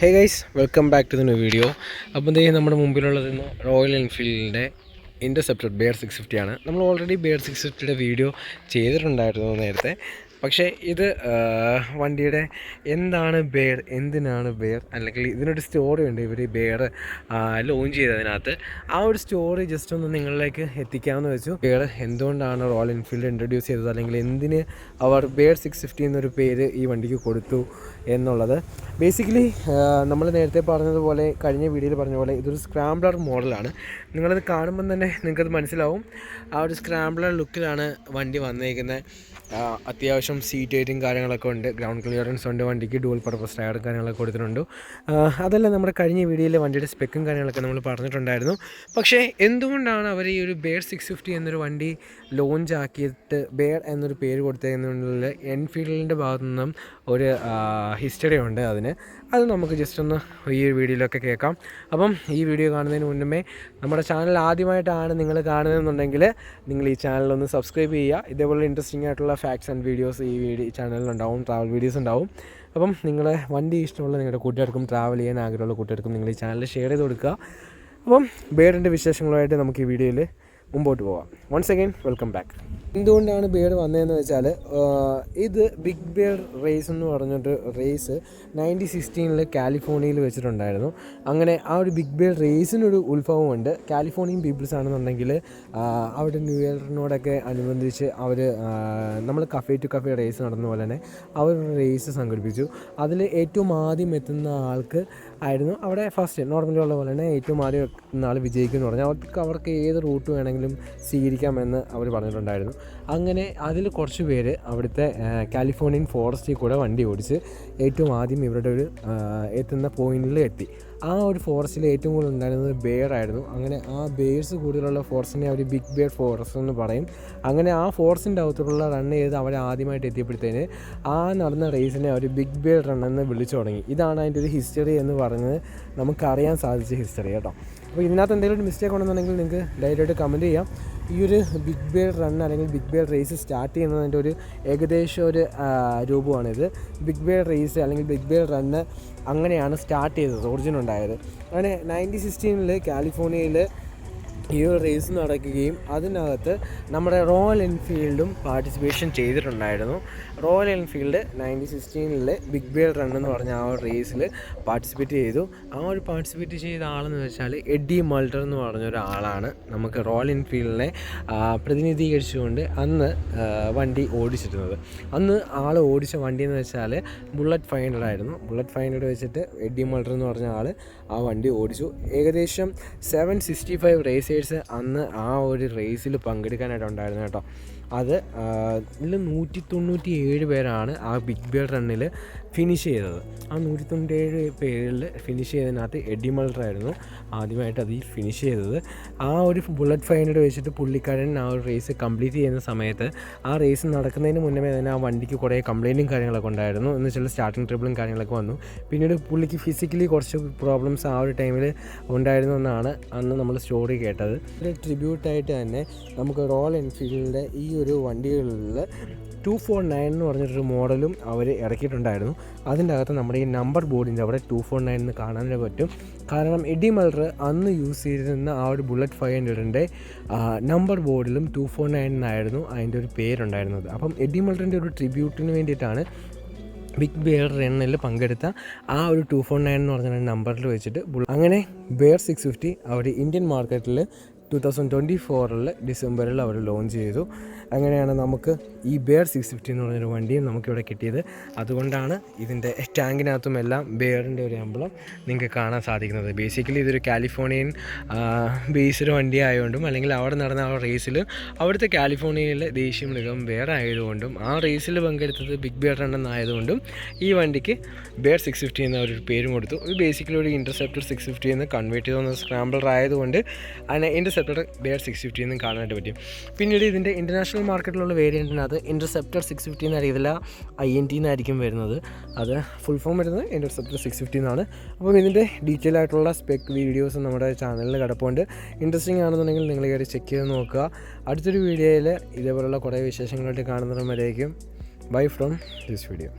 Hey guys, welcome back to the new video. അപ്പോൾ ഇതേ നമ്മുടെ മുമ്പിലുള്ളത് റോയൽ എൻഫീൽഡിൻ്റെ ഇൻ്റർസെപ്റ്റർ ബെയർ 650 ആണ്. നമ്മൾ ഓൾറെഡി ബെയർ 650യുടെ വീഡിയോ ചെയ്തിട്ടുണ്ടായിരുന്നു നേരത്തെ. പക്ഷേ ഇത് വണ്ടിയുടെ എന്താണ് ബെയർ, എന്തിനാണ് ബെയർ, അല്ലെങ്കിൽ ഇതിനൊരു സ്റ്റോറി ഉണ്ട് ഇവർ ബെയർ ലോഞ്ച് ചെയ്തതിനകത്ത്. ആ ഒരു സ്റ്റോറി ജസ്റ്റ് ഒന്ന് നിങ്ങളിലേക്ക് എത്തിക്കാമെന്ന് വെച്ചു. ബെയർ എന്തുകൊണ്ടാണ് റോയൽ എൻഫീൽഡ് ഇൻട്രൊഡ്യൂസ് ചെയ്തത്, അല്ലെങ്കിൽ എന്തിന് അവർ ബെയർ 650 എന്നൊരു പേര് ഈ വണ്ടിക്ക് കൊടുത്തു എന്നുള്ളത്. ബേസിക്കലി നമ്മൾ നേരത്തെ പറഞ്ഞതുപോലെ, കഴിഞ്ഞ വീഡിയോയിൽ പറഞ്ഞ പോലെ, ഇതൊരു സ്ക്രാംബ്ലർ മോഡലാണ്. നിങ്ങളത് കാണുമ്പം തന്നെ നിങ്ങൾക്കത് മനസ്സിലാവും. ആ ഒരു സ്ക്രാംബ്ലർ ലുക്കിലാണ് വണ്ടി വന്നേക്കുന്നത്. അത്യാവശ്യം സീറ്റ് ഹൈറ്റും കാര്യങ്ങളൊക്കെ ഉണ്ട്, ഗ്രൗണ്ട് ക്ലിയറൻസ് ഉണ്ട്, വണ്ടിക്ക് ഡുവൽ പർപ്പസ് ടയറും കാര്യങ്ങളൊക്കെ കൊടുത്തിട്ടുണ്ട്. അതല്ല, നമ്മുടെ കഴിഞ്ഞ വീഡിയോയിൽ വണ്ടിയുടെ സ്പെക്കും കാര്യങ്ങളൊക്കെ നമ്മൾ പറഞ്ഞിട്ടുണ്ടായിരുന്നു. പക്ഷേ എന്തുകൊണ്ടാണ് അവർ ഈ ഒരു ബെയർ 650 എന്നൊരു വണ്ടി ലോഞ്ച് ആക്കിയിട്ട് ബെയർ എന്നൊരു പേര് കൊടുത്തതെന്നുള്ള എൻഫീൽഡിൻ്റെ ഭാഗത്തു നിന്നും ഒരു ഹിസ്റ്ററി ഉണ്ട്. അത് നമുക്ക് ജസ്റ്റ് ഒന്ന് ഈ ഒരു വീഡിയോയിലൊക്കെ കേൾക്കാം. അപ്പം ഈ വീഡിയോ കാണുന്നതിന് മുന്നേ നമ്മുടെ ചാനൽ ആദ്യമായിട്ടാണ് നിങ്ങൾ കാണുന്നതെന്നുണ്ടെങ്കിൽ നിങ്ങൾ ഈ ചാനലൊന്ന് സബ്സ്ക്രൈബ് ചെയ്യുക. ഇതേപോലെ ഇൻട്രസ്റ്റിംഗ് ആയിട്ടുള്ള ഫാക്ട്സ് ആൻഡ് വീഡിയോസ് ഈ ചാനലിലുണ്ടാവും, ട്രാവൽ വീഡിയോസ് ഉണ്ടാവും. അപ്പം നിങ്ങളെ വണ്ടി ഇഷ്ടമുള്ള നിങ്ങളുടെ കൂട്ടുകാർക്കും ട്രാവൽ ചെയ്യാൻ ആഗ്രഹമുള്ള കൂട്ടുകാർക്കും നിങ്ങൾ ഈ ചാനൽ ഷെയർ ചെയ്ത് കൊടുക്കുക. അപ്പം ബെയറിൻ്റെ വിശേഷങ്ങളുമായിട്ട് നമുക്ക് ഈ വീഡിയോയിൽ മുമ്പോട്ട് പോകാം. Once again welcome back. എന്തുകൊണ്ടാണ് ബെയർ വന്നതെന്ന് വെച്ചാൽ, ഇത് ബിഗ് ബെയർ റേസ് എന്ന് പറഞ്ഞിട്ട് റേസ് 1916 കാലിഫോർണിയയിൽ വെച്ചിട്ടുണ്ടായിരുന്നു. അങ്ങനെ ആ ഒരു ബിഗ് ബെയർ റേസിനൊരു ഉത്ഭവമുണ്ട്. കാലിഫോർണിയൻ പീപ്പിൾസ് ആണെന്നുണ്ടെങ്കിൽ അവിടെ ന്യൂ ഇയറിനോടൊക്കെ അനുബന്ധിച്ച് അവർ നമ്മൾ കഫേ ടു കഫേ റേസ് നടന്ന പോലെ തന്നെ അവർ റേസ് സംഘടിപ്പിച്ചു. അതിൽ ഏറ്റവും ആദ്യം എത്തുന്ന ആൾക്ക് ആയിരുന്നു അവിടെ ഫസ്റ്റ്. നോർമലി ഉള്ള പോലെ തന്നെ ഏറ്റവും ആദ്യം എത്തുന്ന ആൾ വിജയിക്കുമെന്ന് പറഞ്ഞാൽ അവർക്ക് ഏത് റൂട്ട് വേണമെങ്കിലും സ്വീകരിക്കാമെന്ന് അവർ പറഞ്ഞിട്ടുണ്ടായിരുന്നു. അങ്ങനെ അതിൽ കുറച്ച് പേര് അവിടുത്തെ കാലിഫോർണിയൻ ഫോറസ്റ്റിൽ കൂടെ വണ്ടി ഓടിച്ച് ഏറ്റവും ആദ്യം ഇവരുടെ ഒരു എത്തുന്ന പോയിന്റിൽ എത്തി. ആ ഒരു ഫോറസ്റ്റിൽ ഏറ്റവും കൂടുതൽ ഉണ്ടായിരുന്നത് ബെയർ ആയിരുന്നു. അങ്ങനെ ആ ബെയർസ് കൂടുതലുള്ള ഫോറസ്റ്റിനെ അവർ ബിഗ് ബെയർ ഫോറസ്റ്റ് എന്ന് പറയും. അങ്ങനെ ആ ഫോറസ്റ്റിൻ്റെ അകത്തുള്ള റൺ ചെയ്ത് അവർ ആദ്യമായിട്ട് എത്തിയപ്പോഴത്തേന് ആ നടന്ന റേസിനെ അവർ ബിഗ് ബെയർ റൺ എന്ന് വിളിച്ചു തുടങ്ങി. ഇതാണ് അതിൻ്റെ ഒരു ഹിസ്റ്ററി എന്ന് പറഞ്ഞത് നമുക്കറിയാൻ സാധിച്ച ഹിസ്റ്ററി കേട്ടോ. അപ്പോൾ ഇതിനകത്ത് എന്തെങ്കിലും ഒരു മിസ്റ്റേക്ക് ഉണ്ടെന്നുണ്ടെങ്കിൽ നിങ്ങൾക്ക് ഡയറക്റ്റായിട്ട് കമൻറ്റ് ചെയ്യാം. ഈ ഒരു ബിഗ് ബെയർ റൺ അല്ലെങ്കിൽ ബിഗ് ബെയർ റേസ് സ്റ്റാർട്ട് ചെയ്യുന്നതിൻ്റെ ഒരു ഏകദേശം ഒരു രൂപമാണിത്. ബിഗ് ബെയർ റേസ് അല്ലെങ്കിൽ ബിഗ് ബെയർ റണ്ണ് അങ്ങനെയാണ് സ്റ്റാർട്ട് ചെയ്തത്, ഒറിജിൻ ഉണ്ടായത്. അങ്ങനെ 1916 കാലിഫോർണിയയിൽ ഈ ഒരു റേസ് നടക്കുകയും അതിനകത്ത് നമ്മുടെ റോയൽ എൻഫീൽഡും പാർട്ടിസിപ്പേഷൻ ചെയ്തിട്ടുണ്ടായിരുന്നു. Royal Enfield 1916 Big Bear Run എന്ന് പറഞ്ഞ ആ ഒരു റേസിൽ പാർട്ടിസിപ്പേറ്റ് ചെയ്തു. ആ ഒരു പാർട്ടിസിപ്പേറ്റ് ചെയ്ത ആളെന്ന് വെച്ചാൽ എഡ്ഡി മൾട്ടർ എന്ന് പറഞ്ഞൊരാളാണ് നമുക്ക് റോയൽ എൻഫീൽഡിനെ പ്രതിനിധീകരിച്ചുകൊണ്ട് അന്ന് വണ്ടി ഓടിച്ചിരുന്നത്. അന്ന് ആൾ ഓടിച്ച വണ്ടി എന്ന് വെച്ചാൽ ബുള്ളറ്റ് 500 ആയിരുന്നു. ബുള്ളറ്റ് 500 വെച്ചിട്ട് എഡ്ഡി മൾട്ടർ എന്ന് പറഞ്ഞ ആൾ ആ വണ്ടി ഓടിച്ചു. ഏകദേശം 765 റേസേഴ്സ് അന്ന് ആ ഒരു റേസിൽ പങ്കെടുക്കാനായിട്ടുണ്ടായിരുന്നു കേട്ടോ. അത് ഇതിൽ 197 പേരാണ് ആ ബിഗ് ബെയർ റണ്ണിൽ ഫിനിഷ് ചെയ്തത്. ആ 197 പേരിൽ ഫിനിഷ് ചെയ്തതിനകത്ത് എഡ്ഡി മൾട്ടർ ആയിരുന്നു ആദ്യമായിട്ട് അതിൽ ഫിനിഷ് ചെയ്തത്. ആ ഒരു ബുള്ളറ്റ് 500 വെച്ചിട്ട് പുള്ളിക്കാരൻ ആ ഒരു റേസ് കംപ്ലീറ്റ് ചെയ്യുന്ന സമയത്ത് ആ റേസ് നടക്കുന്നതിന് മുന്നേ തന്നെ ആ വണ്ടിക്ക് കുറേ കംപ്ലയിൻറ്റും കാര്യങ്ങളൊക്കെ ഉണ്ടായിരുന്നു. എന്ന് വെച്ചാൽ സ്റ്റാർട്ടിങ് ട്രബിളും കാര്യങ്ങളൊക്കെ വന്നു. പിന്നീട് പുള്ളിക്ക് ഫിസിക്കലി കുറച്ച് പ്രോബ്ലംസ് ആ ഒരു ടൈമിൽ ഉണ്ടായിരുന്നു എന്നാണ് അന്ന് നമ്മൾ സ്റ്റോറി കേട്ടത്. ഒരു ട്രിബ്യൂട്ടായിട്ട് തന്നെ നമുക്ക് റോയൽ എൻഫീൽഡിൻ്റെ ഈ ഒരു വണ്ടികളിൽ 249 എന്ന് പറഞ്ഞിട്ടൊരു മോഡലും അവർ ഇറക്കിയിട്ടുണ്ടായിരുന്നു. അതിൻ്റെ അകത്ത് നമ്മുടെ ഈ നമ്പർ ബോർഡിൻ്റെ അവിടെ 249 എന്ന് കാണാനേ പറ്റും. കാരണം എഡ്ഡി മൾട്ടർ അന്ന് യൂസ് ചെയ്തിരുന്ന ആ ഒരു ബുള്ളറ്റ് 500ൻ്റെ നമ്പർ ബോർഡിലും 249 എന്നായിരുന്നു അതിൻ്റെ ഒരു പേരുണ്ടായിരുന്നത്. അപ്പം എഡ്ഡി മൾട്ടറിൻ്റെ ഒരു ട്രിബ്യൂട്ടിന് വേണ്ടിയിട്ടാണ് ബിഗ് ബെയർ റണ്ണിൽ പങ്കെടുത്ത ആ ഒരു 249 എന്ന് പറഞ്ഞ നമ്പറിൽ വെച്ചിട്ട് അങ്ങനെ ബെയർ 650 അവർ ഇന്ത്യൻ മാർക്കറ്റിൽ 2024 ഡിസംബറിൽ അവർ ലോഞ്ച് ചെയ്തു. അങ്ങനെയാണ് നമുക്ക് ഈ ബെയർ 650 എന്ന് പറഞ്ഞൊരു വണ്ടിയും നമുക്കിവിടെ കിട്ടിയത്. അതുകൊണ്ടാണ് ഇതിൻ്റെ ടാങ്കിനകത്തും എല്ലാം ബെയറിൻ്റെ ഒരു എംബ്ലം നിങ്ങൾക്ക് കാണാൻ സാധിക്കുന്നത്. ബേസിക്കലി ഇതൊരു കാലിഫോർണിയൻ ബേസ്ഡ് വണ്ടി ആയതുകൊണ്ടും, അല്ലെങ്കിൽ അവിടെ നടന്ന ആ റേസിൽ അവിടുത്തെ കാലിഫോർണിയയിലെ ദേശീയ മൃഗം ബെയർ ആയതുകൊണ്ടും, ആ റേസിൽ പങ്കെടുത്തത് ബിഗ് ബെയർ റൺ എന്നായതുകൊണ്ടും ഈ വണ്ടിക്ക് ബെയർ 650 എന്ന ഒരു പേരും കൊടുത്തു. ഇത് ബേസിക്കലി ഒരു ഇൻ്റർസെപ്റ്റർ 650 എന്ന് കൺവേർട്ട് ചെയ്ത് വന്ന സ്ക്രാംബ്ലർ ആയതുകൊണ്ട് അതിനെ ഇൻ്റർസെപ്റ്റർ ബെയർ 650 എന്നും കാണാനായിട്ട് പറ്റും. പിന്നീട് ഇതിൻ്റെ ഇൻ്റർനാഷണൽ മാർക്കറ്റിലുള്ള വേരിയൻറ്റിനകത്ത് ഇൻ്റർസെപ്റ്റർ 650 എന്നറിയത്തില്ല, INT എന്നായിരിക്കും വരുന്നത്. അത് ഫുൾ ഫോം വരുന്നത് ഇൻ്റർസെപ്റ്റർ 650 എന്നാണ്. അപ്പം ഇതിൻ്റെ ഡീറ്റെയിൽ ആയിട്ടുള്ള സ്പെക് വീഡിയോസ് നമ്മുടെ ചാനലിൽ കിടപ്പുണ്ട്. ഇൻട്രസ്റ്റിംഗ് ആണെന്നുണ്ടെങ്കിൽ നിങ്ങൾ കയറി ചെക്ക് ചെയ്ത് നോക്കുക. അടുത്തൊരു വീഡിയോയിൽ ഇതേപോലുള്ള കുറേ വിശേഷങ്ങളായിട്ട് കാണുന്നതുവരേക്കും ബൈ ഫ്രം ദിസ് വീഡിയോ.